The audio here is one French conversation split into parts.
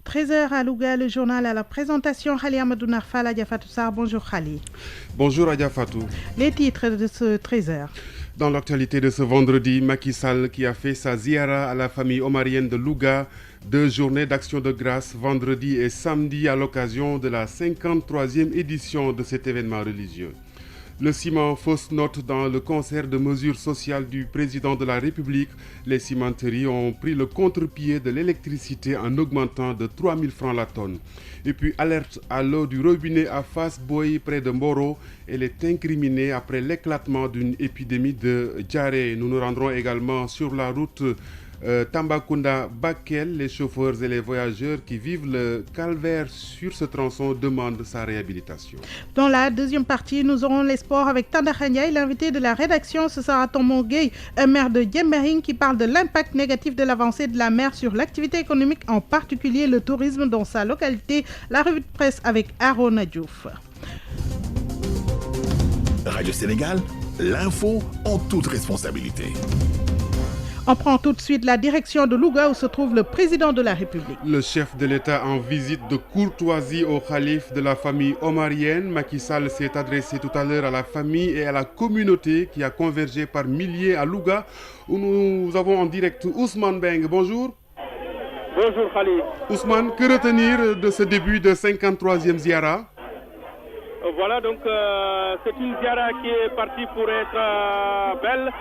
13h à Louga, le journal à la présentation. Khali Amadou Narfal, Adja Fatou Sarr. Bonjour Khali. Bonjour Adja Fatou. Les titres de ce 13h. Dans l'actualité de ce vendredi, Macky Sall qui a fait sa ziara à la famille omarienne de Louga, 2 journées d'action de grâce vendredi et samedi à l'occasion de la 53e édition de cet événement religieux. Le ciment fausse note dans le concert de mesures sociales du président de la République. Les cimenteries ont pris le contre-pied de l'électricité en augmentant de 3 000 francs la tonne. Et puis alerte à l'eau du robinet à Fass-Boye près de Mboro. Elle est incriminée après l'éclatement d'une épidémie de diarrhée. Nous nous rendrons également sur la route Tambacounda-Bakel. Les chauffeurs et les voyageurs qui vivent le calvaire sur ce tronçon demandent sa réhabilitation. Dans la deuxième partie, nous aurons les sports avec Tanda Khanya. L'invité de la rédaction, ce sera Tomo Gueye, un maire de Djembering qui parle de l'impact négatif de l'avancée de la mer sur l'activité économique, en particulier le tourisme dans sa localité. La revue de presse avec Arona Diouf. Radio Sénégal, l'info en toute responsabilité. On prend tout de suite la direction de Louga où se trouve le président de la République. Le chef de l'État en visite de courtoisie au calife de la famille omarienne. Macky Sall s'est adressé tout à l'heure à la famille et à la communauté qui a convergé par milliers à Louga où nous avons en direct Ousmane Beng. Bonjour. Bonjour Khalid. Ousmane, que retenir de ce début de 53e ziara? Voilà, donc c'est une ziara qui est partie pour être belle.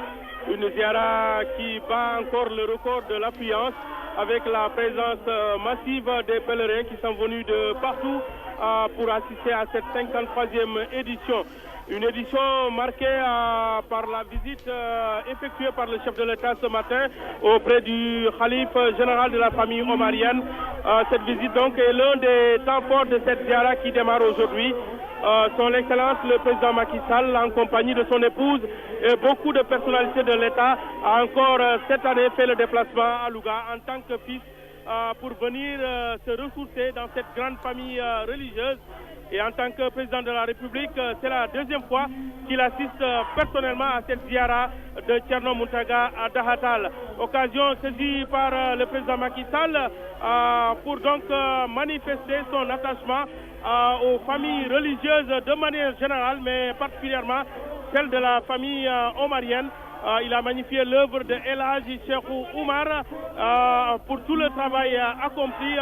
Une ziara qui bat encore le record de l'affluence avec la présence massive des pèlerins qui sont venus de partout pour assister à cette 53e édition. Une édition marquée par la visite effectuée par le chef de l'État ce matin auprès du khalife général de la famille omarienne. Cette visite donc est l'un des temps forts de cette ziara qui démarre aujourd'hui. Son Excellence le président Macky Sall en compagnie de son épouse et beaucoup de personnalités de l'État a encore cette année fait le déplacement à Louga en tant que fils pour venir se ressourcer dans cette grande famille religieuse. Et en tant que président de la République, c'est la deuxième fois qu'il assiste personnellement à cette ziara de Thierno Mountaga à Dahatal. Occasion saisie par le président Macky Sall pour donc manifester son attachement aux familles religieuses de manière générale, mais particulièrement celle de la famille omarienne. Il a magnifié l'œuvre de El Hadji Cheikhou Oumar pour tout le travail accompli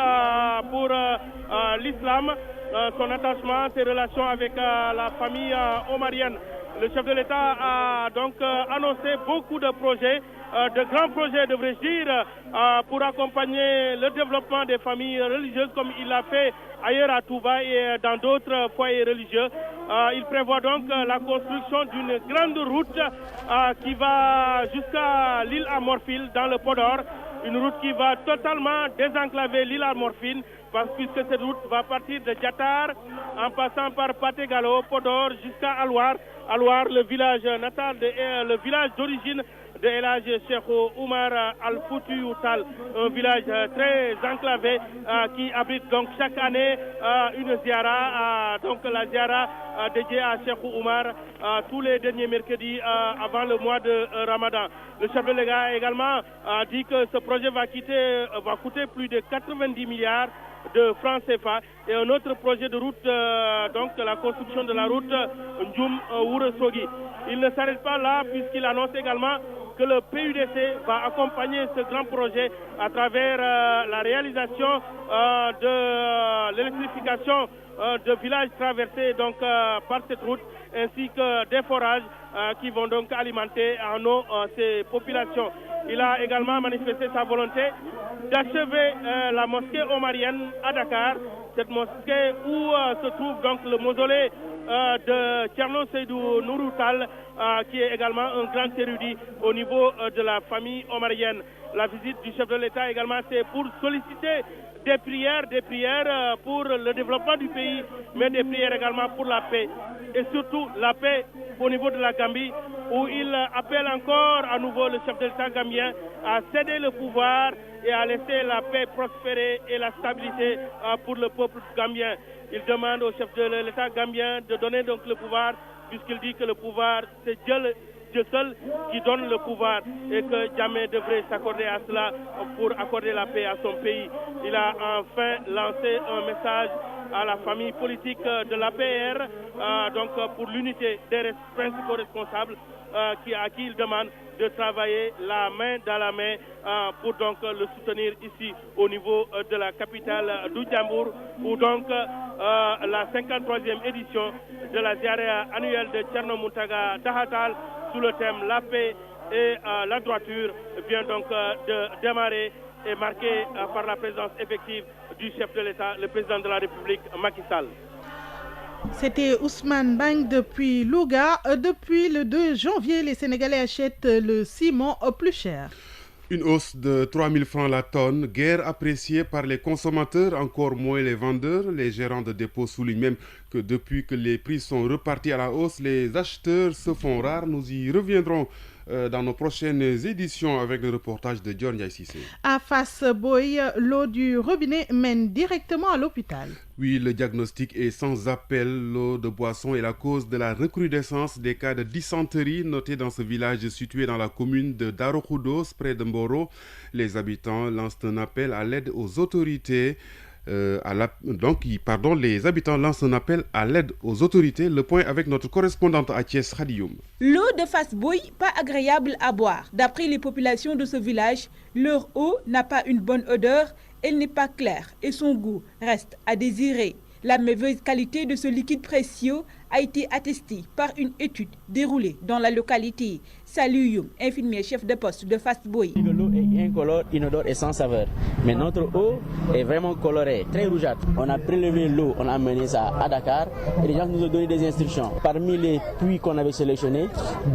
pour l'islam, son attachement, ses relations avec la famille omarienne. Le chef de l'État a donc annoncé beaucoup de projets, de grands projets devrais-je dire, pour accompagner le développement des familles religieuses comme il l'a fait ailleurs à Touba et dans d'autres foyers religieux. Il prévoit donc la construction d'une grande route qui va jusqu'à l'île à Morphil dans le Podor. Une route qui va totalement désenclaver l'île à Morphine puisque cette route va partir de Diatar en passant par Pategalo, Podor jusqu'à Alouar. Alouar, le village natal, le village d'origine de El Hadji Cheikhou Oumar Al-Foutiyou Tall, un village très enclavé qui abrite donc chaque année une ziara, donc la ziara dédiée à Cheikhou Oumar tous les derniers mercredis avant le mois de Ramadan. Le chef de l'État également a dit que ce projet va coûter plus de 90 milliards de francs CFA et un autre projet de route, donc la construction de la route Ndjoum-Ouressogi. Il ne s'arrête pas là puisqu'il annonce également que le PUDC va accompagner ce grand projet à travers la réalisation de l'électrification de villages traversés donc par cette route ainsi que des forages qui vont donc alimenter en eau ces populations. Il a également manifesté sa volonté d'achever la mosquée omarienne à Dakar, cette mosquée où se trouve donc le mausolée de Thierno Seydou Nourou Tall, qui est également un grand érudit au niveau de la famille omarienne. La visite du chef de l'État également, c'est pour solliciter des prières pour le développement du pays, mais des prières également pour la paix. Et surtout la paix au niveau de la Gambie, où il appelle encore à nouveau le chef de l'État gambien à céder le pouvoir et à laisser la paix prospérer et la stabilité pour le peuple gambien. Il demande au chef de l'État gambien de donner donc le pouvoir, puisqu'il dit que le pouvoir, c'est Dieu Dieu seul qui donne le pouvoir et que jamais devrait s'accorder à cela pour accorder la paix à son pays. Il a enfin lancé un message à la famille politique de l'APR, donc pour l'unité des principaux responsables à qui il demande de travailler la main dans la main pour donc le soutenir ici au niveau de la capitale du Djambour, où donc la 53e édition de la ziara annuelle de Thierno Mountaga Dahatal sous le thème La paix et la droiture vient donc de démarrer et marqué par la présence effective du chef de l'État, le président de la République, Macky Sall. C'était Ousmane Bang depuis Louga. Depuis le 2 janvier, les Sénégalais achètent le ciment au plus cher. Une hausse de 3 000 francs la tonne, guère appréciée par les consommateurs, encore moins les vendeurs. Les gérants de dépôts soulignent même que depuis que les prix sont repartis à la hausse, les acheteurs se font rares. Nous y reviendrons dans nos prochaines éditions avec le reportage de Dior Ndiaye Cissé. À Fass Boye, l'eau du robinet mène directement à l'hôpital. Oui, le diagnostic est sans appel. L'eau de boisson est la cause de la recrudescence des cas de dysenterie notés dans ce village situé dans la commune de Darokoudos, près de Mboro. Les habitants lancent un appel à l'aide aux autorités. Les habitants lancent un appel à l'aide aux autorités. Le point avec notre correspondante à Thiès, Khadioum. L'eau de Fass Boye, pas agréable à boire. D'après les populations de ce village, leur eau n'a pas une bonne odeur, elle n'est pas claire et son goût reste à désirer. La mauvaise qualité de ce liquide précieux a été attestée par une étude déroulée dans la localité. Salou Youm, infirmier chef de poste de Fass Boye. L'eau est incolore, inodore et sans saveur. Mais notre eau est vraiment colorée, très rougeâtre. On a prélevé l'eau, on a amené ça à Dakar et les gens nous ont donné des instructions. Parmi les puits qu'on avait sélectionnés,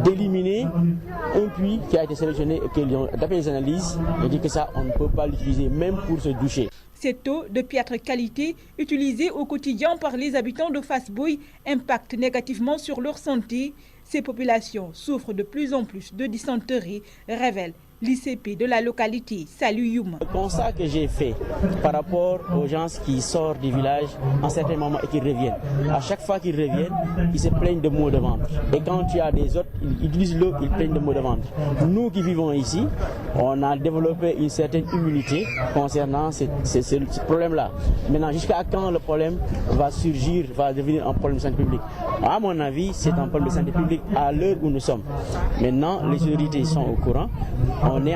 d'éliminer un puits qui a été sélectionné et d'après les analyses, on dit que ça, on ne peut pas l'utiliser même pour se doucher. Cette eau de piètre qualité, utilisée au quotidien par les habitants de Fass Boye, impacte négativement sur leur santé. Ces populations souffrent de plus en plus de dysenterie, révèle l'ICP de la localité, Salou Youm. Le constat que j'ai fait par rapport aux gens qui sortent du village en certains moments et qui reviennent, à chaque fois qu'ils reviennent, ils se plaignent de maux de ventre. Et quand il y a des autres, ils utilisent l'eau, ils plaignent de maux de ventre. Nous qui vivons ici, on a développé une certaine immunité concernant ce problème-là. Maintenant, jusqu'à quand le problème va surgir, va devenir un problème de santé publique? À mon avis, c'est un problème de santé publique à l'heure où nous sommes. Maintenant, les autorités sont au courant. On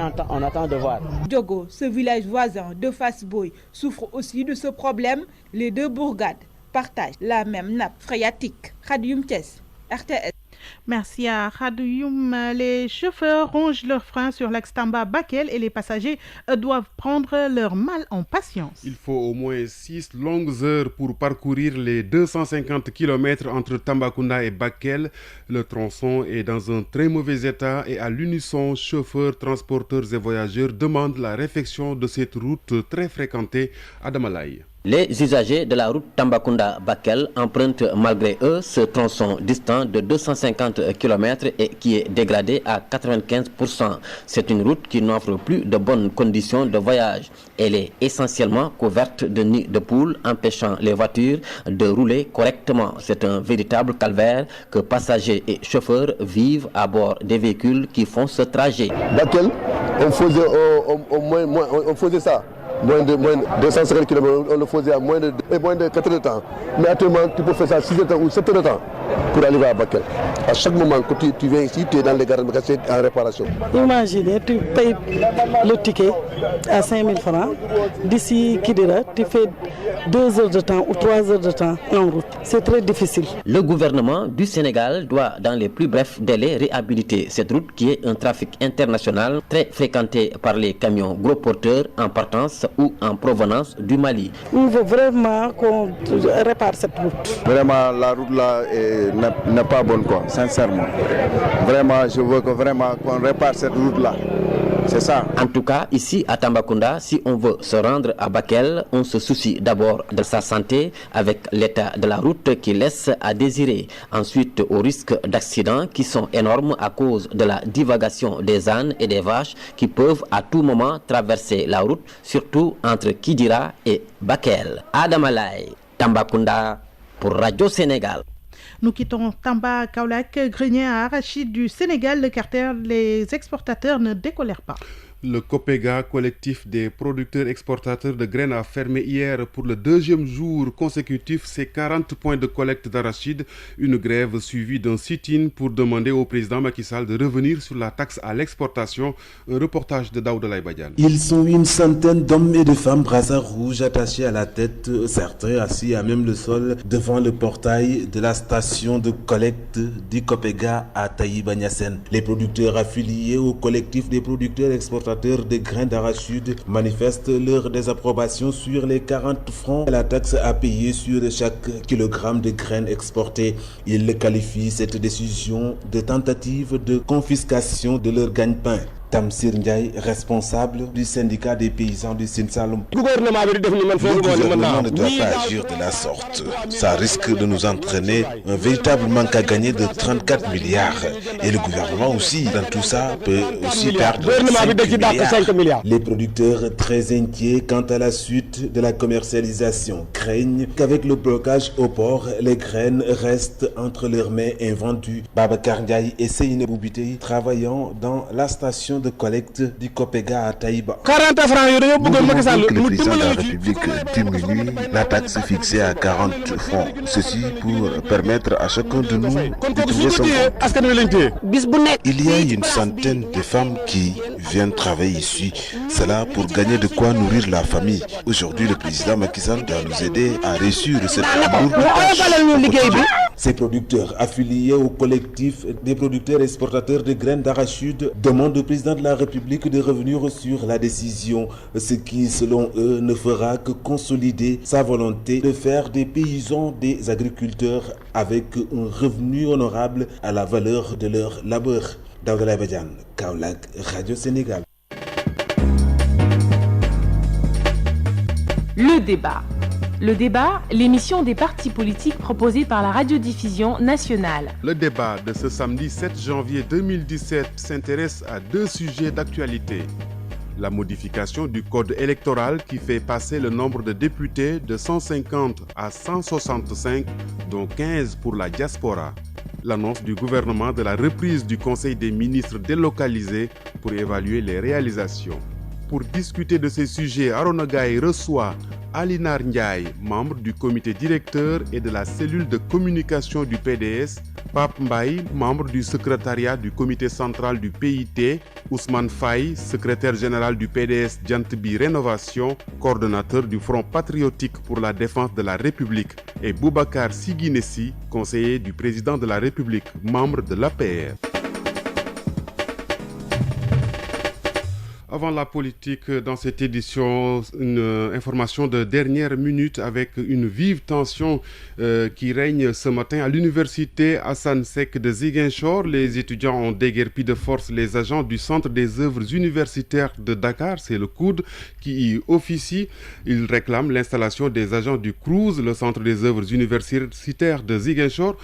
attend de voir. Diogo, ce village voisin de Fass Boye, souffre aussi de ce problème. Les deux bourgades partagent la même nappe phréatique. Khadioum Thiès, RTS. Merci à Khadioum. Les chauffeurs rongent leurs freins sur l'axe Tamba-Bakel et les passagers doivent prendre leur mal en patience. Il faut au moins 6 longues heures pour parcourir les 250 km entre Tambacounda et Bakel. Le tronçon est dans un très mauvais état et à l'unisson, chauffeurs, transporteurs et voyageurs demandent la réfection de cette route très fréquentée à Damalai. Les usagers de la route Tambacounda-Bakel empruntent malgré eux ce tronçon distant de 250 km et qui est dégradé à 95%. C'est une route qui n'offre plus de bonnes conditions de voyage. Elle est essentiellement couverte de nids de poules empêchant les voitures de rouler correctement. C'est un véritable calvaire que passagers et chauffeurs vivent à bord des véhicules qui font ce trajet. Bakel, on faisait ça. Moins de 250 km, on le faisait à moins de 4 heures de temps. Mais actuellement, tu peux faire ça à 6 heures de temps ou 7 heures de temps pour arriver à Bakel. À chaque moment que tu viens ici, tu es dans les gares en réparation. Imaginez, tu payes le ticket à 5 000 francs. D'ici Kidira, tu fais 2 heures de temps ou 3 heures de temps en route. C'est très difficile. Le gouvernement du Sénégal doit, dans les plus brefs délais, réhabiliter cette route qui est un trafic international très fréquenté par les camions gros porteurs en partance ou en provenance du Mali. On veut vraiment qu'on répare cette route. Vraiment, la route là n'est pas bonne, quoi, sincèrement. Vraiment, je veux qu'on répare cette route là. C'est ça. En tout cas, ici à Tambacounda, si on veut se rendre à Bakel, on se soucie d'abord de sa santé avec l'état de la route qui laisse à désirer. Ensuite, aux risques d'accidents qui sont énormes à cause de la divagation des ânes et des vaches qui peuvent à tout moment traverser la route, surtout entre Kidira et Bakel. Adamalai, Tambacounda pour Radio Sénégal. Nous quittons Tamba, Kaolack, grenier à arachide du Sénégal. Le carter, les exportateurs ne décolèrent pas. Le COPEGA, collectif des producteurs exportateurs de graines, a fermé hier pour le deuxième jour consécutif ses 40 points de collecte d'arachide. Une grève suivie d'un sit-in pour demander au président Macky Sall de revenir sur la taxe à l'exportation. Un reportage de Daouda Badiane. Ils sont une centaine d'hommes et de femmes brassards rouges attachés à la tête, certains assis à même le sol devant le portail de la station de collecte du COPEGA à Taïba Niassène. Les producteurs affiliés au collectif des producteurs exportateurs de grains d'arachide manifestent leur désapprobation sur les 40 francs la taxe à payer sur chaque kilogramme de graines exportées. Ils qualifient cette décision de tentative de confiscation de leur gagne-pain. Tamsir Ndiaye, responsable du syndicat des paysans du Sine Saloum. Le gouvernement ne doit pas agir de la sorte. Ça risque de nous entraîner un véritable manque à gagner de 34 milliards. Et le gouvernement aussi, dans tout ça, peut aussi perdre 5 milliards. Les producteurs, très inquiets quant à la suite de la commercialisation, craignent qu'avec le blocage au port, les graines restent entre leurs mains invendues. Babacar Ndiaye et Seyne Boubité, travaillant dans la station de collecte du COPEGA à Taïba. 40 francs, nous demandons que le président de la République diminue la taxe fixée à 40 francs. Ceci pour permettre à chacun de nous de trouver son compte. Il y a une centaine de femmes qui viennent travailler ici. Cela pour gagner de quoi nourrir la famille. Aujourd'hui, le président Macky Sall doit nous aider à réussir cette lourde tâche. Ces producteurs affiliés au collectif des producteurs exportateurs de graines d'arachide demandent au président de la République de revenir sur la décision, ce qui selon eux ne fera que consolider sa volonté de faire des paysans des agriculteurs avec un revenu honorable à la valeur de leur labeur. Daouda Badiane, Kaolack, Radio Sénégal. Le débat. Le débat, l'émission des partis politiques proposée par la radiodiffusion nationale. Le débat de ce samedi 7 janvier 2017 s'intéresse à deux sujets d'actualité. La modification du code électoral qui fait passer le nombre de députés de 150 à 165, dont 15 pour la diaspora. L'annonce du gouvernement de la reprise du Conseil des ministres délocalisé pour évaluer les réalisations. Pour discuter de ces sujets, Arona Gaye reçoit Alinar Ndiaye, membre du comité directeur et de la cellule de communication du PDS, Pape Mbaye, membre du secrétariat du comité central du PIT, Ousmane Faye, secrétaire général du PDS Djantbi Rénovation, coordonnateur du Front patriotique pour la défense de la République, et Boubacar Siguinessi, conseiller du président de la République, membre de l'APR. Avant la politique, dans cette édition, une information de dernière minute avec une vive tension qui règne ce matin à l'université Assane Seck de Ziguinchor. Les étudiants ont déguerpi de force les agents du Centre des œuvres universitaires de Dakar, c'est le COUD, qui y officie. Ils réclament l'installation des agents du CROUS, le Centre des œuvres universitaires de Ziguinchor.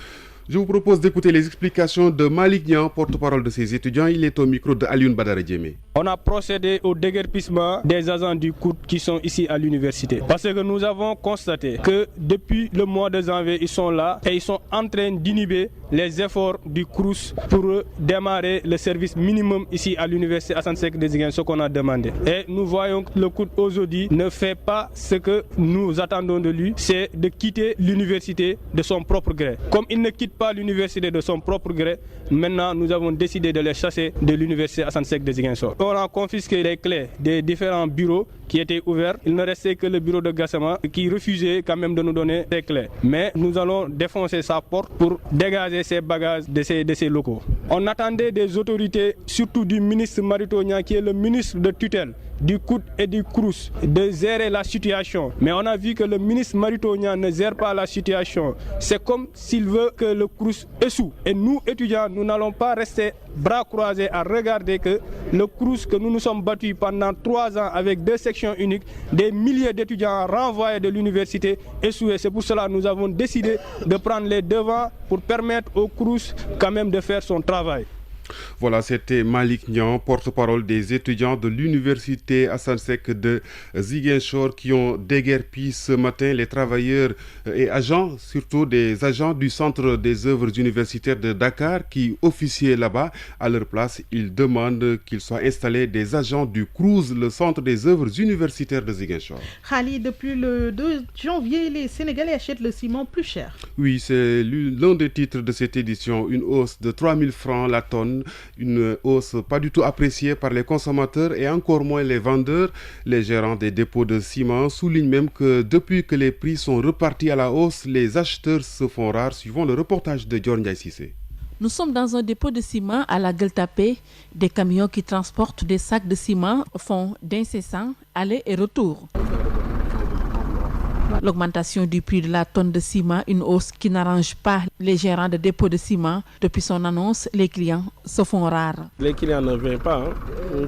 Je vous propose d'écouter les explications de Malik Niang, porte-parole de ces étudiants. Il est au micro de Alioune Badara Djemé. On a procédé au déguerpissement des agents du COUD qui sont ici à l'université. Parce que nous avons constaté que depuis le mois de janvier, ils sont là et ils sont en train d'inhiber les efforts du CROUS pour démarrer le service minimum ici à l'université Assane Seck de Ziguinchor, ce qu'on a demandé. Et nous voyons que le COUD aujourd'hui ne fait pas ce que nous attendons de lui, c'est de quitter l'université de son propre gré. Comme il ne quitte pas l'université de son propre gré, maintenant nous avons décidé de les chasser de l'université Assane Seck de Ziguinchor. On a confisqué les clés des différents bureaux qui étaient ouverts. Il ne restait que le bureau de Gassama qui refusait quand même de nous donner des clés. Mais nous allons défoncer sa porte pour dégager ses bagages de ces locaux. On attendait des autorités, surtout du ministre Marito Niang qui est le ministre de tutelle du COUD et du CROUS, de gérer la situation. Mais on a vu que le ministre Marito Niang ne gère pas la situation. C'est comme s'il veut que le CROUS échoue. Et nous, étudiants, nous n'allons pas rester bras croisés à regarder que le CROUS, que nous nous sommes battus pendant 3 ans avec 2 sections uniques, des milliers d'étudiants renvoyés de l'université échouent. C'est pour cela que nous avons décidé de prendre les devants pour permettre au CROUS quand même de faire son travail. Voilà, c'était Malik Niang, porte-parole des étudiants de l'université Hassan Sek de Ziguinchor qui ont déguerpi ce matin les travailleurs et agents, surtout des agents du Centre des œuvres universitaires de Dakar qui officiaient là-bas. À leur place, ils demandent qu'il soit installé des agents du CROUS, le Centre des œuvres universitaires de Ziguinchor. Khali, depuis le 2 janvier, les Sénégalais achètent le ciment plus cher. Oui, c'est l'un des titres de cette édition, une hausse de 3 000 francs la tonne. Une hausse pas du tout appréciée par les consommateurs et encore moins les vendeurs. Les gérants des dépôts de ciment soulignent même que depuis que les prix sont repartis à la hausse, les acheteurs se font rares, suivant le reportage de Dior Ndiaye Cissé. Nous sommes dans un dépôt de ciment à la Gueule-Tapée. Des camions qui transportent des sacs de ciment font d'incessants aller et retour. L'augmentation du prix de la tonne de ciment, une hausse qui n'arrange pas les gérants de dépôts de ciment. Depuis son annonce, les clients se font rares. Les clients ne viennent pas.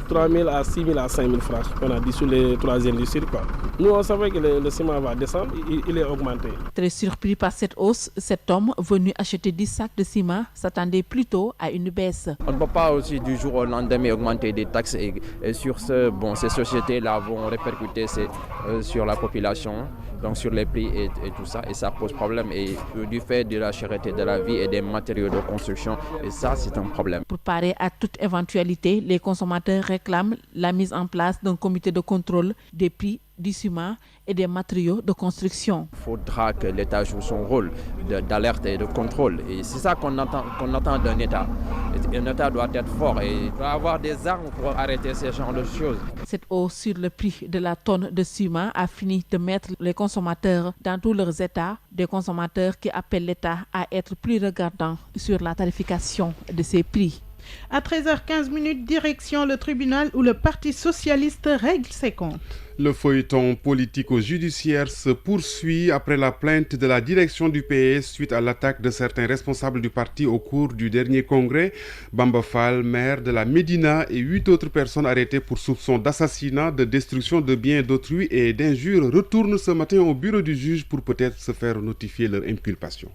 3 000 à 6 000 à 5 000 francs. On a dit sur les troisièmes du circuit. Nous, on savait que le ciment va descendre, il est augmenté. Très surpris par cette hausse, cet homme venu acheter 10 sacs de ciment s'attendait plutôt à une baisse. On ne peut pas aussi du jour au lendemain augmenter des taxes et sur ce, ces sociétés-là vont répercuter sur la population. Donc sur les prix et tout ça, et ça pose problème. Et du fait de la cherté de la vie et des matériaux de construction, et ça c'est un problème. Pour parer à toute éventualité, les consommateurs réclament la mise en place d'un comité de contrôle des prix du ciment et des matériaux de construction. Il faudra que l'État joue son rôle d'alerte et de contrôle. Et c'est ça qu'on attend d'un État. Un État doit être fort et doit avoir des armes pour arrêter ce genre de choses. Cette hausse sur le prix de la tonne de ciment a fini de mettre les consommateurs dans tous leurs états. Des consommateurs qui appellent l'État à être plus regardant sur la tarification de ces prix. À 13h15, direction le tribunal où le Parti socialiste règle ses comptes. Le feuilleton politico-judiciaire se poursuit après la plainte de la direction du PS suite à l'attaque de certains responsables du parti au cours du dernier congrès. Bamba Fall, maire de la Médina, et 8 autres personnes arrêtées pour soupçon d'assassinat, de destruction de biens d'autrui et d'injures retournent ce matin au bureau du juge pour peut-être se faire notifier leur inculpation.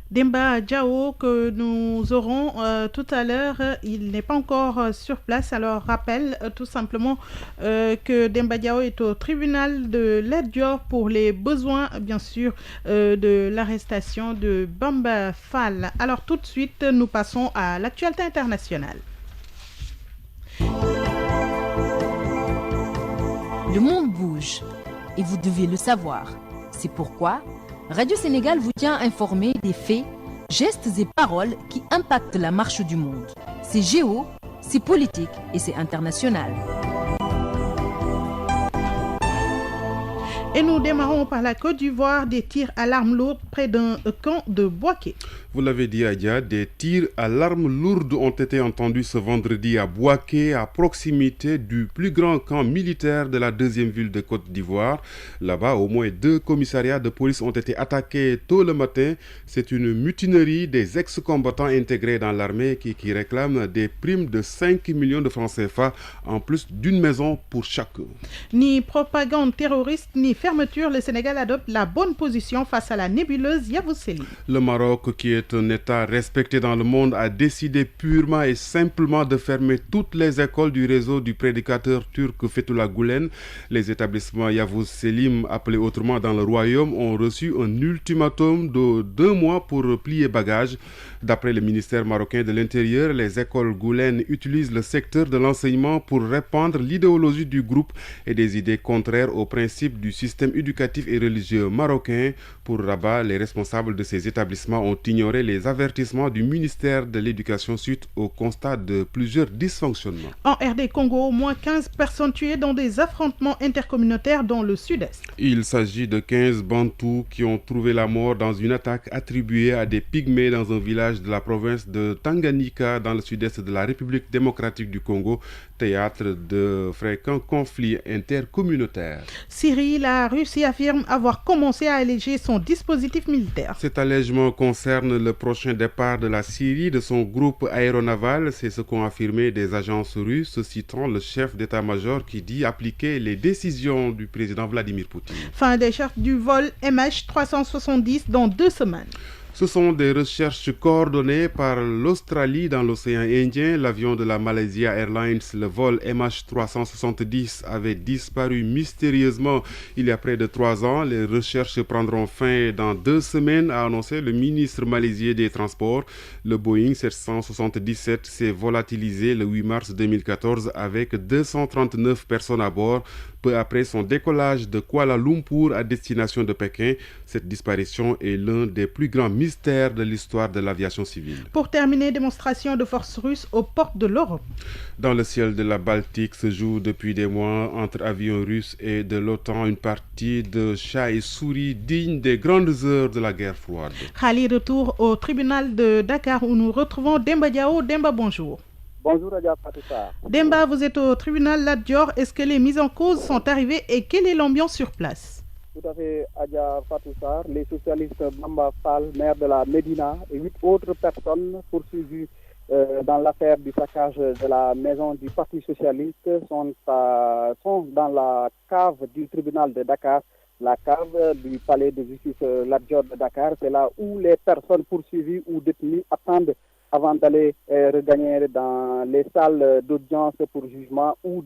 Demba Diao, que nous aurons tout à l'heure, il n'est pas encore sur place. Alors rappelle tout simplement que Demba Diao est au tribunal de Lat Dior pour les besoins bien sûr de l'arrestation de Bamba Fall. Alors tout de suite nous passons à l'actualité internationale. Le monde bouge et vous devez le savoir. C'est pourquoi Radio Sénégal vous tient informé des faits, gestes et paroles qui impactent la marche du monde. C'est géo, c'est politique et c'est international. Et nous démarrons par la Côte d'Ivoire, des tirs à l'arme lourde près d'un camp de Bouaké. Vous l'avez dit, Adia, des tirs à l'arme lourde ont été entendus ce vendredi à Bouaké, à proximité du plus grand camp militaire de la deuxième ville de Côte d'Ivoire. Là-bas, au moins 2 commissariats de police ont été attaqués tôt le matin. C'est une mutinerie des ex-combattants intégrés dans l'armée qui réclament des primes de 5 millions de francs CFA, en plus d'une maison pour chacun. Ni propagande terroriste, ni fermeture, le Sénégal adopte la bonne position face à la nébuleuse Yavuz Selim. Le Maroc, qui est un État respecté dans le monde, a décidé purement et simplement de fermer toutes les écoles du réseau du prédicateur turc Fethullah Gülen. Les établissements Yavuz Selim, appelés autrement dans le royaume, ont reçu un ultimatum de 2 mois pour plier bagages. D'après le ministère marocain de l'Intérieur, les écoles Gülen utilisent le secteur de l'enseignement pour répandre l'idéologie du groupe et des idées contraires aux principes du système éducatif et religieux marocain. Pour Rabat, les responsables de ces établissements ont ignoré les avertissements du ministère de l'Éducation suite au constat de plusieurs dysfonctionnements. En RD Congo, au moins 15 personnes tuées dans des affrontements intercommunautaires dans le sud-est. Il s'agit de 15 Bantous qui ont trouvé la mort dans une attaque attribuée à des pygmées dans un village de la province de Tanganyika dans le sud-est de la République démocratique du Congo, théâtre de fréquents conflits intercommunautaires. Syrie, la Russie affirme avoir commencé à alléger son dispositif militaire. Cet allègement concerne le prochain départ de la Syrie de son groupe aéronaval. C'est ce qu'ont affirmé des agences russes, citant le chef d'état-major qui dit appliquer les décisions du président Vladimir Poutine. Fin des chartes du vol MH370 dans 2 semaines. Ce sont des recherches coordonnées par l'Australie dans l'océan Indien. L'avion de la Malaysia Airlines, le vol MH370, avait disparu mystérieusement il y a près de 3 ans. Les recherches prendront fin dans 2 semaines, a annoncé le ministre malaisien des Transports. Le Boeing 777 s'est volatilisé le 8 mars 2014 avec 239 personnes à bord. Peu après son décollage de Kuala Lumpur à destination de Pékin, cette disparition est l'un des plus grands mystères de l'histoire de l'aviation civile. Pour terminer, démonstration de force russe aux portes de l'Europe. Dans le ciel de la Baltique se joue depuis des mois entre avions russes et de l'OTAN une partie de chat et souris digne des grandes heures de la guerre froide. Khali, retour au tribunal de Dakar où nous retrouvons Demba Diao. Demba, bonjour. Bonjour Adja Fatoussar. Demba, vous êtes au tribunal Lat Dior. Est-ce que les mises en cause sont arrivées et quelle est l'ambiance sur place? Tout à fait, Adja Fatoussar. Les socialistes Bamba Fall, maire de la Médina, et 8 autres personnes poursuivies dans l'affaire du saccage de la maison du Parti socialiste sont dans la cave du tribunal de Dakar. La cave du palais de justice Lat Dior de Dakar, c'est là où les personnes poursuivies ou détenues attendent avant d'aller regagner dans les salles d'audience pour jugement ou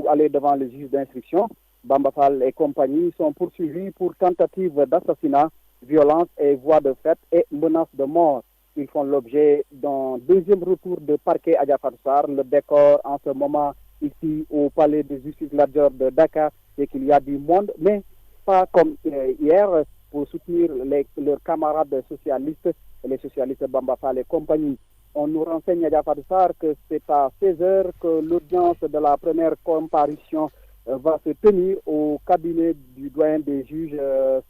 aller devant le juge d'instruction. Bamba Fall et compagnie sont poursuivis pour tentative d'assassinat, violence et voie de fait et menace de mort. Ils font l'objet d'un deuxième retour de parquet à Fatoussar. Le décor en ce moment ici au palais de justice Lat Dior de Dakar, c'est qu'il y a du monde, mais pas comme hier, pour soutenir leurs camarades socialistes, les socialistes Bamba Fall et compagnie. On nous renseigne à Fatoussar que c'est à 16h que l'audience de la première comparution va se tenir au cabinet du doyen des juges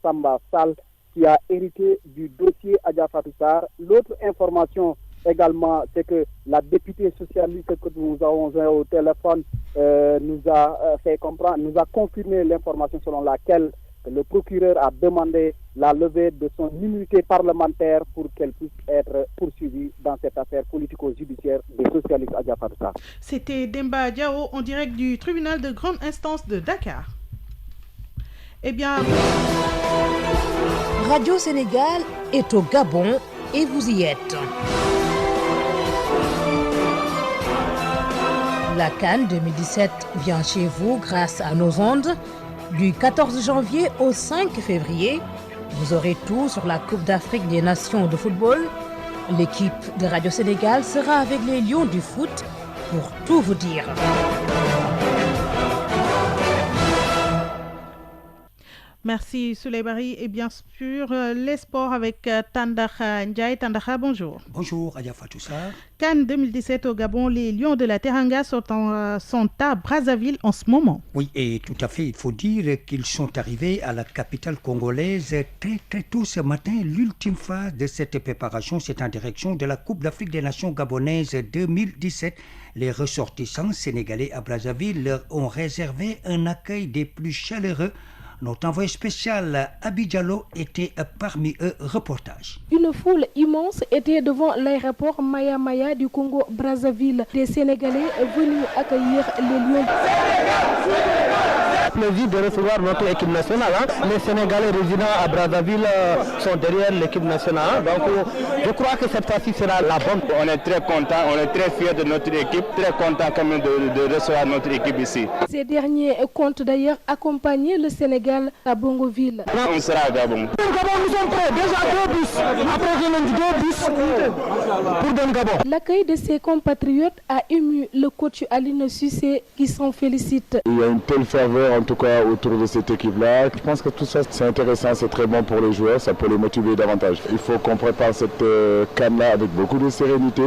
Samba Sall, qui a hérité du dossier Adja Fatoussar. L'autre information également, c'est que la députée socialiste que nous avons au téléphone nous a confirmé l'information selon laquelle le procureur a demandé la levée de son immunité parlementaire pour qu'elle puisse être poursuivie dans cette affaire politico-judiciaire des socialistes Adja Fatoussar. C'était Demba Diao en direct du tribunal de grande instance de Dakar. Eh bien, Radio Sénégal est au Gabon et vous y êtes. La CAN 2017 vient chez vous grâce à nos ondes. Du 14 janvier au 5 février, vous aurez tout sur la Coupe d'Afrique des Nations de football. L'équipe de Radio Sénégal sera avec les Lions du foot pour tout vous dire. Merci Souleymari et bien sûr les sports avec Tandakha Ndiaye. Tandakha, bonjour. Bonjour Adja Fatoussar. CAN 2017 au Gabon, les Lions de la Teranga sont à Brazzaville en ce moment. Oui, et tout à fait, il faut dire qu'ils sont arrivés à la capitale congolaise très tôt ce matin. L'ultime phase de cette préparation, c'est en direction de la Coupe d'Afrique des Nations gabonaise 2017. Les ressortissants sénégalais à Brazzaville leur ont réservé un accueil des plus chaleureux. Notre envoyé spécial Abi Diallo était parmi eux. Reportage. Une foule immense était devant l'aéroport Maya Maya du Congo-Brazzaville. Des Sénégalais venus accueillir les Lions. Plaisir de recevoir notre équipe nationale. Les Sénégalais résidant à Brazzaville sont derrière l'équipe nationale. Donc je crois que cette fois-ci sera la bonne. On est très content, on est très fiers de notre équipe, très content quand même de recevoir notre équipe ici. Ces derniers comptent d'ailleurs accompagner le Sénégal à Bongoville. On sera à Gabon. Nous sommes prêts, déjà 2 bus. Après je lance 2 bus pour donner Gabon. L'accueil de ses compatriotes a ému le coach Aline Sucé qui s'en félicite. Il y a une telle ferveur en tout cas autour de cette équipe-là. Je pense que tout ça c'est intéressant, c'est très bon pour les joueurs, ça peut les motiver davantage. Il faut qu'on prépare cette CAN-là avec beaucoup de sérénité.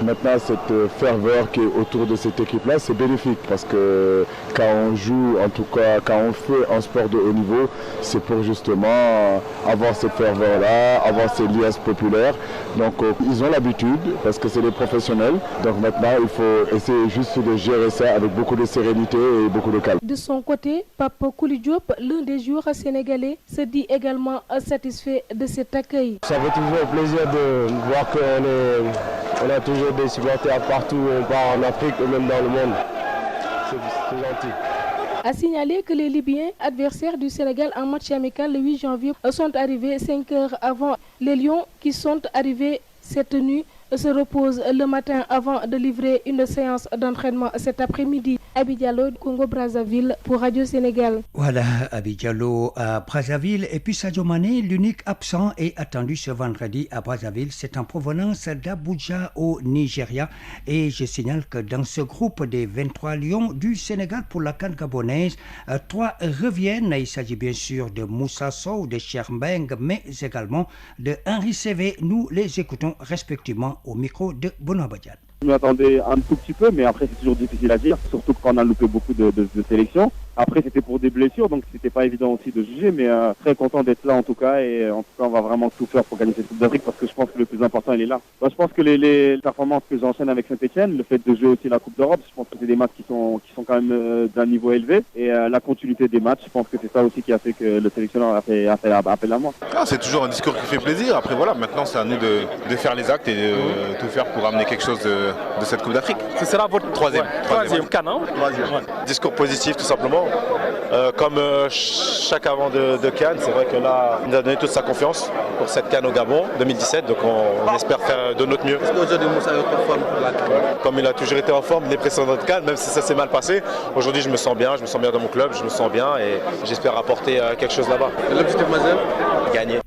Maintenant cette ferveur qui est autour de cette équipe-là, c'est bénéfique parce que quand on joue, en tout cas quand on fait un sport de haut niveau, c'est pour justement avoir cette ferveur-là, avoir ces liasses populaires. Donc ils ont l'habitude parce que c'est des professionnels. Donc maintenant il faut essayer juste de gérer ça avec beaucoup de sérénité et beaucoup de calme. De son côté, Pape Kouli Diop, l'un des joueurs sénégalais, se dit également satisfait de cet accueil. Ça fait toujours plaisir de voir qu'on a toujours des supporters partout où on part en Afrique et même dans le monde. C'est gentil. A signalé que les Libyens, adversaires du Sénégal en match amical le 8 janvier, sont arrivés 5 heures avant. Les Lions qui sont arrivés cette nuit se reposent le matin avant de livrer une séance d'entraînement cet après-midi. Abi Diallo, Congo-Brazzaville pour Radio Sénégal. Voilà, Abi Diallo à Brazzaville. Et puis Sadio Mané, l'unique absent est attendu ce vendredi à Brazzaville. C'est en provenance d'Abuja au Nigeria. Et je signale que dans ce groupe des 23 Lions du Sénégal pour la CAN gabonaise, 3 reviennent. Il s'agit bien sûr de Moussa Sow, de Cherbeng, mais également de Henri Sévé. Nous les écoutons respectivement au micro de Benoît Badiane. Je m'attendais un tout petit peu, mais après c'est toujours difficile à dire, surtout quand on a loupé beaucoup de sélections. Après c'était pour des blessures, donc c'était pas évident aussi de juger, mais très content d'être là en tout cas, et en tout cas on va vraiment tout faire pour gagner cette Coupe d'Afrique, parce que je pense que le plus important il est là. Je pense que les performances que j'enchaîne avec Saint-Etienne, le fait de jouer aussi la Coupe d'Europe, je pense que c'est des matchs qui sont quand même d'un niveau élevé, et la continuité des matchs, je pense que c'est ça aussi qui a fait que le sélectionneur a fait appel à moi. C'est toujours un discours qui fait plaisir, après voilà, maintenant c'est à nous de faire les actes et de tout faire pour amener quelque chose de cette Coupe d'Afrique. Ce sera votre troisième CAN, hein? Discours positif tout simplement. Comme chaque avant de CAN, c'est vrai que là, il nous a donné toute sa confiance pour cette CAN au Gabon 2017, donc on espère faire de notre mieux. Est-ce qu'aujourd'hui Moussa est en forme pour la CAN? Comme il a toujours été en forme les précédentes CAN, même si ça s'est mal passé, aujourd'hui je me sens bien dans mon club, je me sens bien et j'espère apporter quelque chose là-bas. L'objectif majeur? Gagner.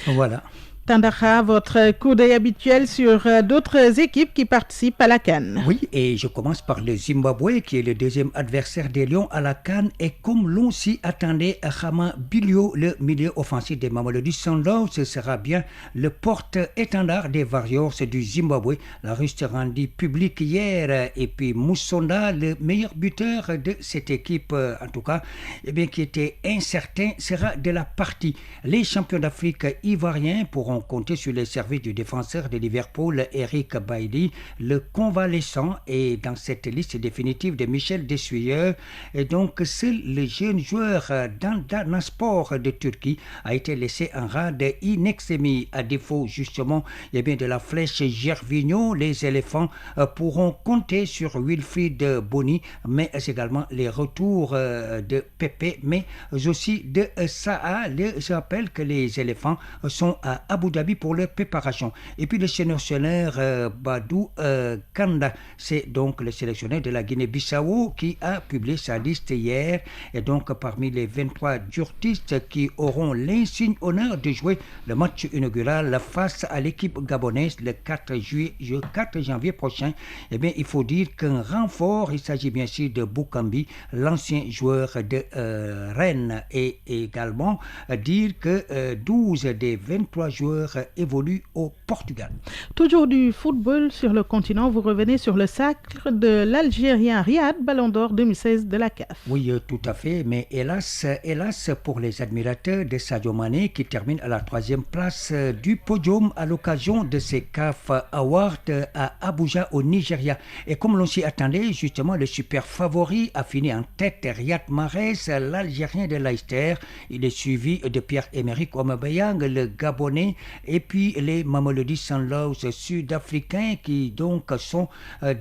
Voilà. Tandakha, votre coup d'œil habituel sur d'autres équipes qui participent à la CAN. Oui, et je commence par le Zimbabwe, qui est le deuxième adversaire des Lions à la CAN. Et comme l'on s'y attendait, Hama Bilio, le milieu offensif des Mamelodi Sundowns, ce sera bien le porte-étendard des Warriors du Zimbabwe. La rue s'est rendue publique hier. Et puis Moussonda, le meilleur buteur de cette équipe, en tout cas, qui était incertain, sera de la partie. Les champions d'Afrique ivoiriens pourront compter sur les services du défenseur de Liverpool, Eric Bailly, le convalescent, et dans cette liste définitive de Michel Dessuyeur. Et donc, seul le jeune joueur d'Andanaspor de Turquie a été laissé en rade inexémi. À défaut, justement, de la flèche Gervinho, les éléphants pourront compter sur Wilfried Bony, mais également les retours de Pepe, mais aussi de Saha. Je rappelle que les éléphants sont à Abu Dhabi pour leur préparation. Et puis le sélectionneur Badou Kanda, c'est donc le sélectionneur de la Guinée-Bissau qui a publié sa liste hier. Et donc parmi les 23 jurtistes qui auront l'insigne honneur de jouer le match inaugural face à l'équipe gabonaise le 4 janvier prochain, il faut dire qu'un renfort, il s'agit bien sûr de Boukambi, l'ancien joueur de Rennes, et également dire que 12 des 23 joueurs évoluent au Portugal. Toujours du football sur le continent, vous revenez sur le sacre de l'Algérien Riyad, Ballon d'Or 2016 de la CAF. Oui, tout à fait, mais hélas pour les admirateurs de Sadio Mané qui termine à la 3e place du podium à l'occasion de ces CAF Awards à Abuja au Nigeria. Et comme l'on s'y attendait, justement, le super favori a fini en tête, Riyad Mahrez, l'Algérien de Leicester. Il est suivi de Pierre-Emerick Aubameyang, le Gabonais, et puis les Mamelodi Sundowns sud-africains qui donc sont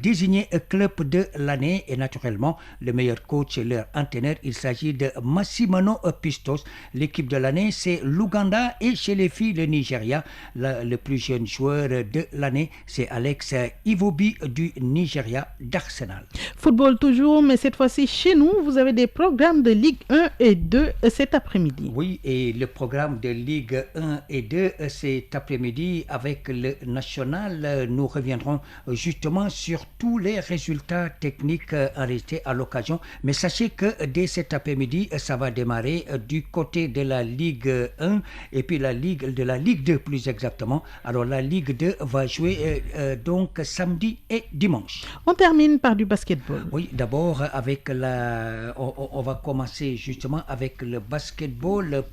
désignés club de l'année, et naturellement le meilleur coach et leur entraîneur, il s'agit de Massimano Pistos. L'équipe de l'année, c'est l'Ouganda, et chez les filles, le Nigeria. Le plus jeune joueur de l'année, c'est Alex Iwobi du Nigeria d'Arsenal. Football toujours, mais cette fois-ci chez nous, vous avez des programmes de Ligue 1 et 2 cet après-midi. Oui, et le programme de Ligue 1 et 2 cet après-midi avec le national. Nous reviendrons justement sur tous les résultats techniques enregistrés à l'occasion. Mais sachez que dès cet après-midi, ça va démarrer du côté de la Ligue 1 et puis la Ligue 2 plus exactement. Alors la Ligue 2 va jouer donc samedi et dimanche. On termine par du basketball. Oui, d'abord avec on va commencer justement avec le basketball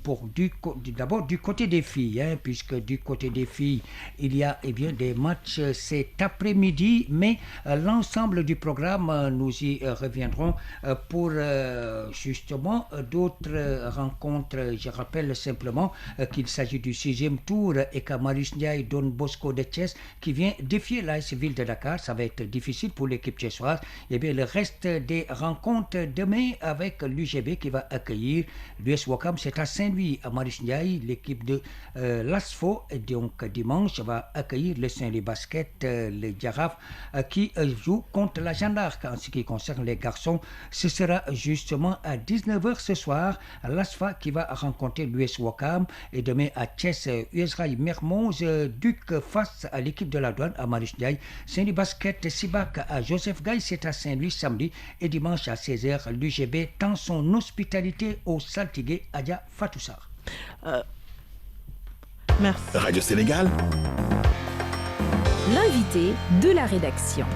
d'abord du côté des filles, puisque puisque du côté des filles, il y a des matchs cet après-midi, mais l'ensemble du programme, nous y reviendrons pour justement d'autres rencontres. Je rappelle simplement qu'il s'agit du 6e tour et qu'Amaris Ndiaye Don Bosco de Thiès qui vient défier l'AS Ville de Dakar. Ça va être difficile pour l'équipe thiessoise. Et bien le reste des rencontres demain avec l'UGB qui va accueillir l'US Ouakam, c'est à Saint-Louis. Amaris Ndiaye, l'équipe de l'ASFO, donc dimanche va accueillir le Saint-Louis Basket, les Girafes qui joue contre la Jeanne d'Arc. En ce qui concerne les garçons, ce sera justement à 19h ce soir, l'ASFA qui va rencontrer l'US Ouakam, et demain à Thiès, US Rail Mermoz Duc face à l'équipe de la douane à Amaris Ndiaye. Saint-Louis Basket Sibac à Joseph Gaye, c'est à Saint-Louis samedi, et dimanche à 16h, l'UGB tend son hospitalité au Saltigué Adja Fatoussar. Merci. Radio Sénégal. L'invité de la rédaction.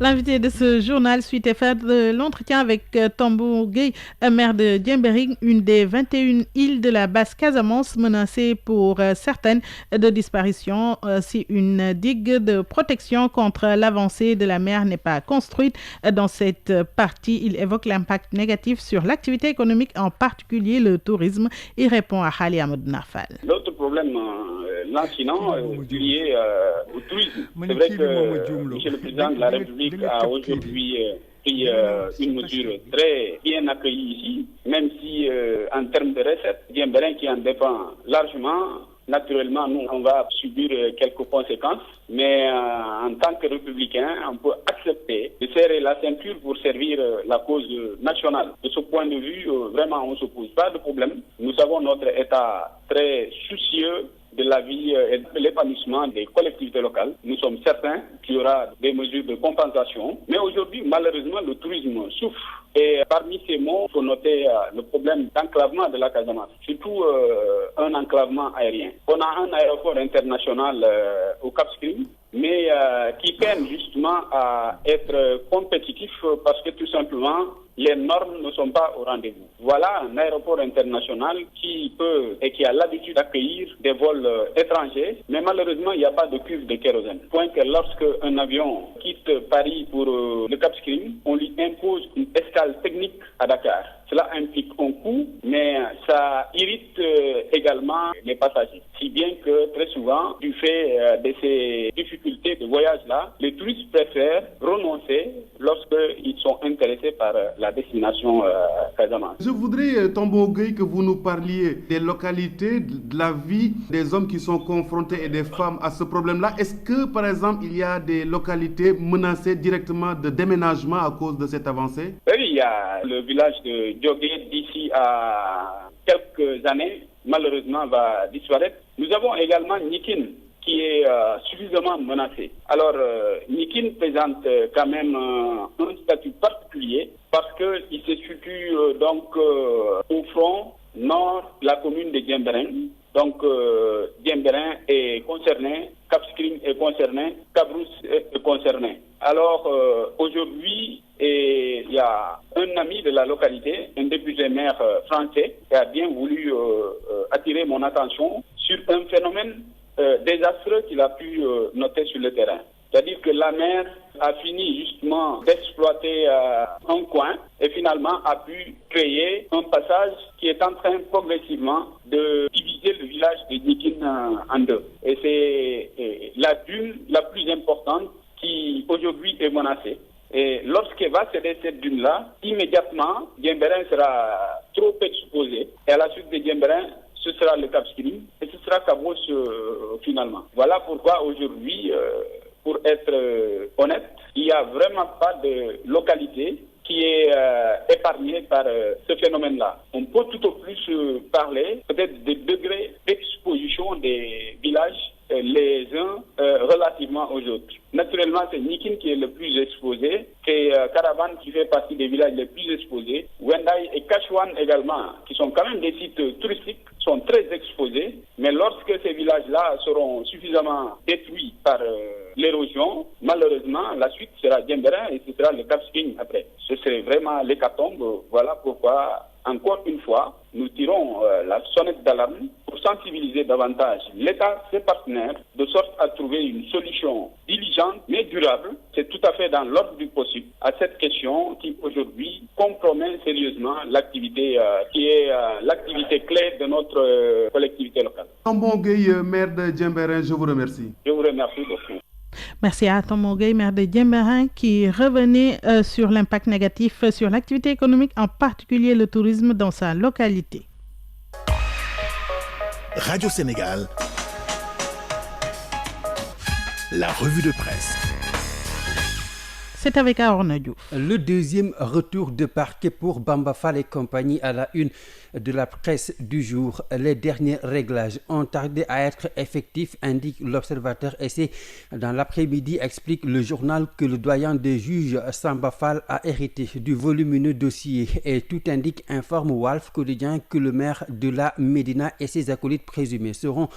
L'invité de ce journal suite et fin de l'entretien avec Tambou Gueye, maire de Diembéring, une des 21 îles de la basse Casamance menacée pour certaines de disparition si une digue de protection contre l'avancée de la mer n'est pas construite. Dans cette partie, il évoque l'impact négatif sur l'activité économique, en particulier le tourisme. Il répond à Khali Ahmed Nafal. L'autre problème lancinant lié au tourisme, c'est vrai que M. le Président de la République a aujourd'hui pris une mesure très bien accueillie ici, même si en termes de recettes, Diembéring qui en dépend largement, naturellement, nous, on va subir quelques conséquences, mais en tant que républicain, on peut accepter de serrer la ceinture pour servir la cause nationale. De ce point de vue, vraiment, on ne se pose pas de problème. Nous avons notre État très soucieux de la vie et de l'épanouissement des collectivités locales. Nous sommes certains qu'il y aura des mesures de compensation. Mais aujourd'hui, malheureusement, le tourisme souffre. Et parmi ces mots, il faut noter le problème d'enclavement de la Casamance, surtout un enclavement aérien. On a un aéroport international au Cap Skirring, mais qui peine justement à être compétitif parce que tout simplement, les normes ne sont pas au rendez-vous. Voilà un aéroport international qui peut et qui a l'habitude d'accueillir des vols étrangers, mais malheureusement, il n'y a pas de cuve de kérosène. Point que lorsque un avion quitte Paris pour le Cap Skirring, on lui impose une escale technique à Dakar. Cela implique un coût, mais ça irrite également les passagers. Si bien que très souvent, du fait de ces difficultés de voyage-là, les touristes préfèrent renoncer lorsqu'ils sont intéressés par la destination Casamance. Je voudrais, Tambou Gueye, que vous nous parliez des localités, de la vie des hommes qui sont confrontés et des femmes à ce problème-là. Est-ce que, par exemple, il y a des localités menacées directement de déménagement à cause de cette avancée? Oui, il y a le village de Djogé d'ici à quelques années, malheureusement, va disparaître. Nous avons également Nikin, qui est suffisamment menacé. Alors, Nikin présente quand même un statut particulier parce qu'il se situe donc au front nord de la commune de Diembéring. Donc, Diembéring est concerné, Cap Skirring est concerné, Cabrousse est concerné. Alors, aujourd'hui, il y a un ami de la localité, un député maire français, qui a bien voulu attirer mon attention sur un phénomène désastreux qu'il a pu noter sur le terrain. C'est-à-dire que la mer a fini justement d'exploiter un coin et finalement a pu créer un passage qui est en train progressivement de diviser le village de Nikin en deux. Et c'est la dune la plus importante qui aujourd'hui est menacée. Et lorsqu'elle va céder cette dune-là, immédiatement, Diembéring sera trop exposé. Et à la suite de Diembéring, ce sera le Cap Skirring et ce sera Cabrousse finalement. Voilà pourquoi aujourd'hui, pour être honnête, il n'y a vraiment pas de localité qui est épargnée par ce phénomène-là. On peut tout au plus parler peut-être des degrés d'exposition des villages les uns relativement aux autres. Naturellement, c'est Nikin qui est le plus exposé, c'est Caravane qui fait partie des villages les plus exposés, Wendai et Kachwan également, qui sont quand même des sites touristiques, sont très exposés, mais lorsque ces villages-là seront suffisamment détruits par l'érosion, malheureusement, la suite sera Diembéring et ce sera le Cap Skirring après. Ce serait vraiment l'hécatombe. Voilà pourquoi, encore une fois, nous tirons la sonnette d'alarme pour sensibiliser davantage l'État, ses partenaires, de sorte à trouver une solution diligente mais durable. C'est tout à fait dans l'ordre du possible à cette question qui aujourd'hui compromet sérieusement l'activité qui est l'activité clé de notre collectivité locale. Tombon Gueye, maire de Diembéring, je vous remercie. Je vous remercie beaucoup. Merci à Tombon Gueye, maire de Diembéring, qui revenait sur l'impact négatif sur l'activité économique, en particulier le tourisme dans sa localité. Radio Sénégal, la revue de presse. C'est avec Arnaud Diouf. Le deuxième retour de parquet pour Bamba Fall et compagnie à la une de la presse du jour. Les derniers réglages ont tardé à être effectifs, indique l'Observateur, et c'est dans l'après-midi, explique le journal, que le doyen des juges Samba Fall a hérité du volumineux dossier. Et tout indique, informe Walf Quotidien, que le maire de la Médina et ses acolytes présumés seront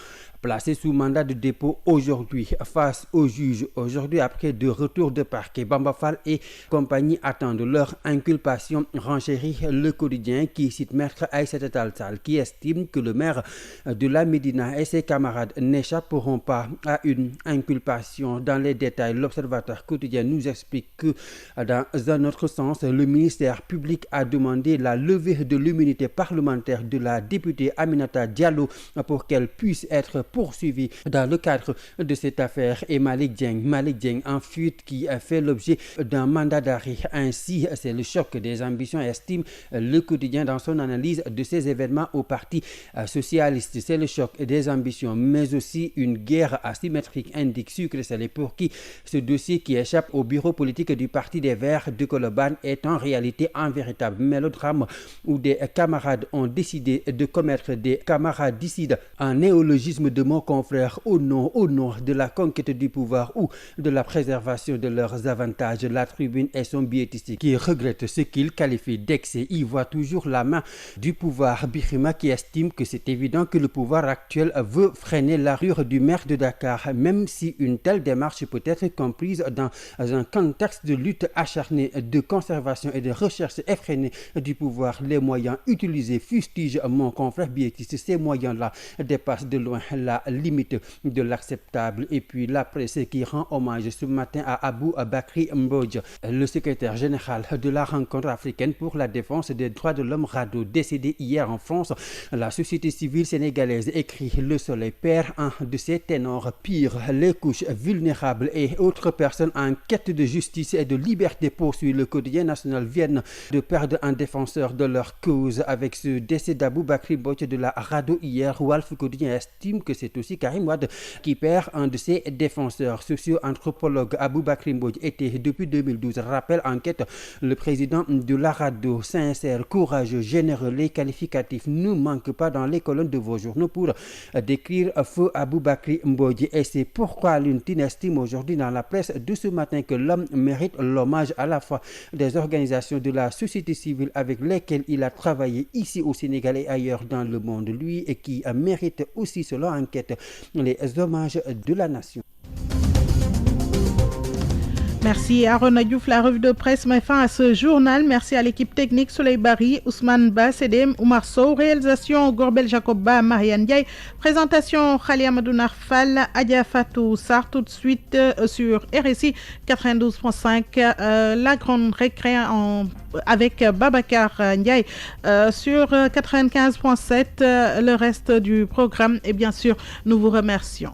placés sous mandat de dépôt aujourd'hui face aux juges. Aujourd'hui, après 2 retours de parquet, Bamba Fall et compagnie attendent leur inculpation, renchérit le Quotidien, qui cite Maître Aïssata Tall Sall, qui estime que le maire de la Médina et ses camarades n'échapperont pas à une inculpation. Dans les détails, l'Observateur Quotidien nous explique que, dans un autre sens, le ministère public a demandé la levée de l'immunité parlementaire de la députée Aminata Diallo pour qu'elle puisse être poursuivie dans le cadre de cette affaire. Et Malick Dieng en fuite, qui a fait l'objet d'un mandat d'arrêt. Ainsi, c'est le choc des ambitions, estime le Quotidien dans son analyse de ces événements au Parti socialiste. C'est le choc des ambitions, mais aussi une guerre asymétrique, indique Sucre Salé, pour qui ce dossier qui échappe au bureau politique du Parti des Verts de Colobane est en réalité un véritable mélodrame où des camarades ont décidé de commettre des camaradicides, un néologisme de mon confrère, au nom de la conquête du pouvoir ou de la préservation de leurs avantages. La Tribune et son biétiste, qui regrette ce qu'il qualifie d'excès, y voit toujours la main du pouvoir. Birima, qui estime que c'est évident que le pouvoir actuel veut freiner l'arrière du maire de Dakar, même si une telle démarche peut être comprise dans un contexte de lutte acharnée, de conservation et de recherche effrénée du pouvoir. Les moyens utilisés, fustige mon confrère biétiste, ces moyens-là dépassent de loin la limite de l'acceptable. Et puis la presse, qui rend hommage ce matin à Abou Bakri Mbodj, le secrétaire général de la rencontre africaine pour la défense des droits de l'homme RADDHO, décédé hier en France. La société civile sénégalaise, écrit Le Soleil, perd un de ses ténors. Pire, les couches vulnérables et autres personnes en quête de justice et de liberté, poursuit le Quotidien national, viennent de perdre un défenseur de leur cause. Avec ce décès d'Abou Bakri Mbodj de la RADDHO hier, Walf Quotidien estime que c'est aussi Karim Wade qui perd un de ses défenseurs. Socio-anthropologue Abou Bakri Mbodj était depuis 2012, rappelle enquête le président de la RADDHO, sincère, courageux, généreux. Les qualificatifs ne manquent pas dans les colonnes de vos journaux pour décrire feu Abou Bakri Mbodj. Et c'est pourquoi l'UNTIN estime aujourd'hui dans la presse de ce matin que l'homme mérite l'hommage à la fois des organisations de la société civile avec lesquelles il a travaillé ici au Sénégal et ailleurs dans le monde. Lui, et qui mérite aussi, selon enquête, les hommages de la nation. Merci à Arnaud Diouf. La revue de presse met fin à ce journal. Merci à l'équipe technique, Soleil Bari, Ousmane Ba, Sedem, Oumar Sow. Réalisation, Gorbel Jacoba, Marianne Diaye. Présentation, Khali Amadou Narfal, Adia Fatou Sarr. Tout de suite sur RSI 92.5, la grande récré avec Babacar Ndiaye. Sur 95.7, le reste du programme. Et bien sûr, nous vous remercions.